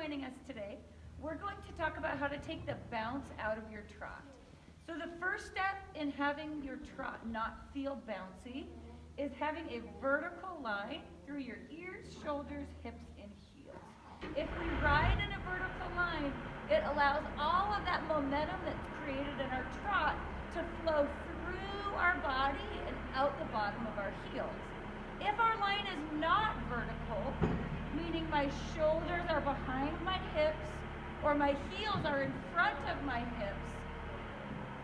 joining us today. We're going to talk about how to take the bounce out of your trot. So the first step in having your trot not feel bouncy is having a vertical line through your ears, shoulders, hips, and heels. If we ride in a vertical line, it allows all of that momentum that's created in our trot to flow through our body and out the bottom of our heels. If our line is not vertical, meaning my shoulders are behind my hips or my heels are in front of my hips,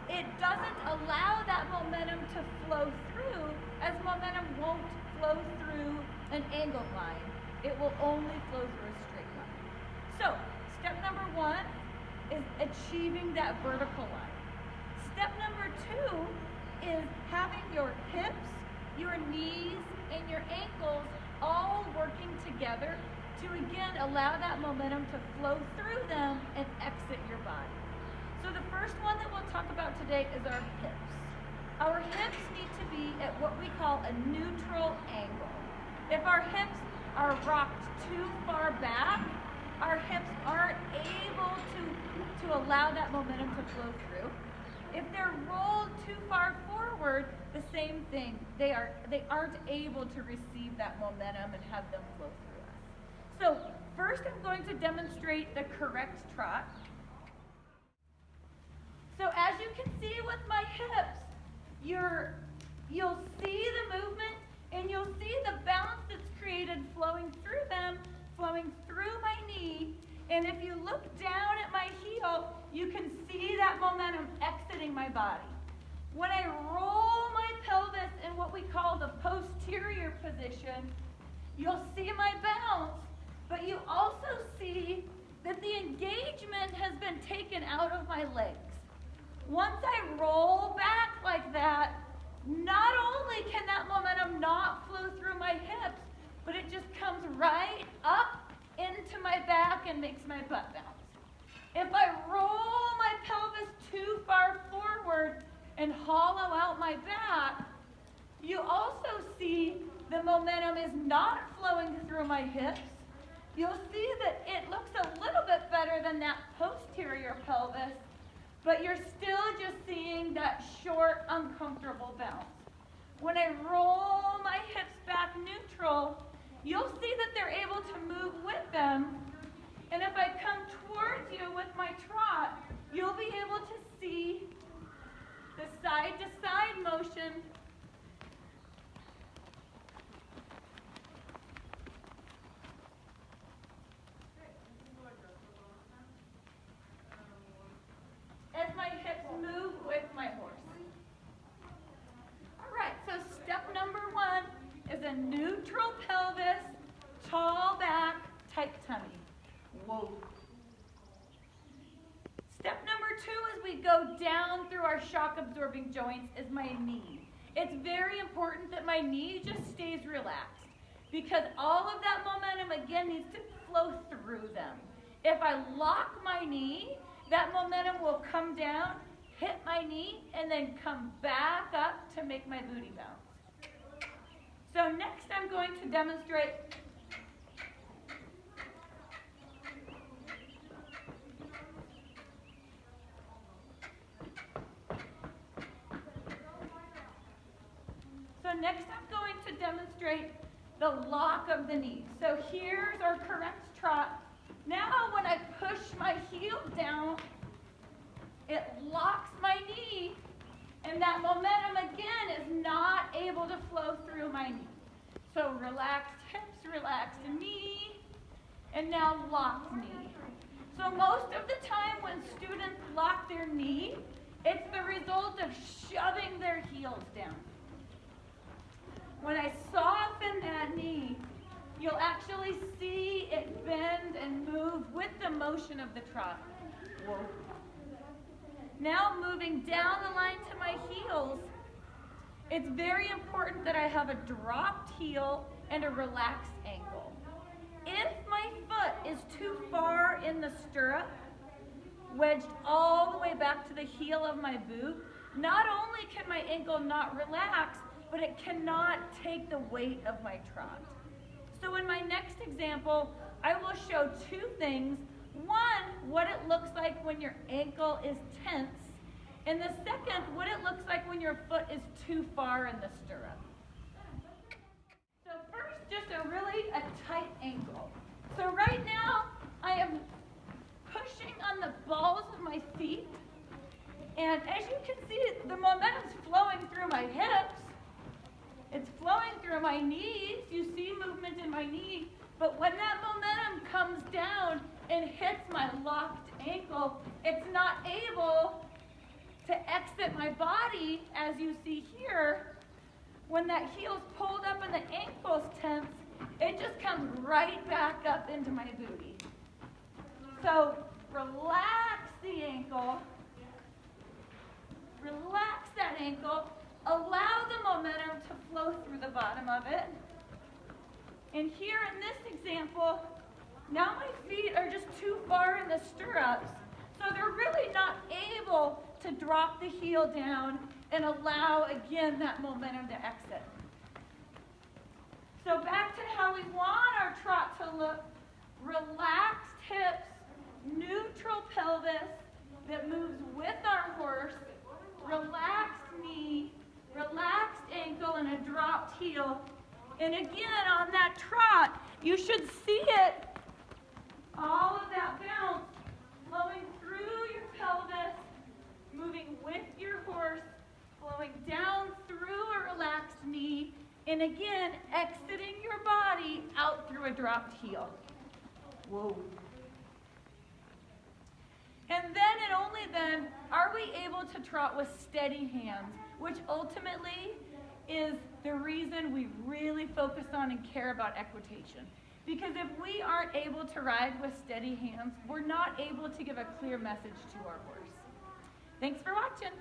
it doesn't allow that momentum to flow through, as momentum won't flow through an angled line. It will only flow through a straight line. So, step number one is achieving that vertical line. Step number two is having your hips, your knees, and your ankles all working together to again allow that momentum to flow through them and exit your body. So the first one that we'll talk about today is our hips. Our hips need to be at what we call a neutral angle. If our hips are rocked too far back, our hips aren't able to allow that momentum to flow through. If they're rolled too far forward, the same thing. They aren't able to receive that momentum and have them flow through us. So first I'm going to demonstrate the correct trot. So as you can see with my hips, you'll see the movement and you'll see the bounce that's created flowing through them, flowing through my knee. And if you look down at my heel, you can see that momentum exiting my body. When I roll my pelvis in what we call the posterior position, you'll see my bounce, but you also see that the engagement has been taken out of my legs. Once I roll back like that, not only can that momentum not flow through my hips, but it just comes right up into my back and makes my butt bounce. If I roll my pelvis too far forward and hollow out my back, you also see the momentum is not flowing through my hips. You'll see that it looks a little bit better than that posterior pelvis, but you're still just seeing that short, uncomfortable bounce. When I roll my hips back neutral, you'll see that they're able to move with them. And if I come towards you with my trot, you'll be able to see the side-to-side motion. As my hips move with my horse. All right, so step number one is a neutral pelvis, tall back, tight tummy. Whoa. Step number two as we go down through our shock-absorbing joints is my knee. It's very important that my knee just stays relaxed because all of that momentum, again, needs to flow through them. If I lock my knee, that momentum will come down, hit my knee, and then come back up to make my booty bounce. So next I'm going to demonstrate the lock of the knee. So here's our correct trot. Now when I push my heel down, it locks my knee, and that momentum again is not able to flow through my knee. So relaxed hips, relaxed knee, and now locked knee. So most of the time when students lock their knee, it's the result of shoving their heels down. When I soften that knee, you'll actually see it bend and move with the motion of the trot. Whoa. Now moving down the line to my heels, it's very important that I have a dropped heel and a relaxed ankle. If my foot is too far in the stirrup, wedged all the way back to the heel of my boot, not only can my ankle not relax, but it cannot take the weight of my trot. So in my next example, I will show two things One, what it looks like when your ankle is tense, and the second, what it looks like when your foot is too far in the stirrup. So first, just a tight ankle. So right now, I am pushing on the balls of my feet, and as you can see, the momentum's flowing through my hips. It's flowing through my knees. You see movement in my knee, but when that momentum comes down and hits my locked ankle, it's not able to exit my body, as you see here. When that heel's pulled up and the ankle's tense, it just comes right back up into my booty. So relax the ankle, relax that ankle, allow the momentum to flow through the bottom of it. And here in this example, now my feet are just too far in the stirrups, so they're really not able to drop the heel down and allow, again, that momentum to exit. So back to how we want our trot to look: relaxed hips, neutral pelvis that moves with our horse, relaxed knee, relaxed ankle, and a dropped heel. And again, on that trot, you should see it, all of that bounce flowing through your pelvis, moving with your horse, flowing down through a relaxed knee, and again, exiting your body out through a dropped heel. Whoa. And then and only then are we able to trot with steady hands, which ultimately is the reason we really focus on and care about equitation. Because if we aren't able to ride with steady hands, we're not able to give a clear message to our horse. Thanks for watching.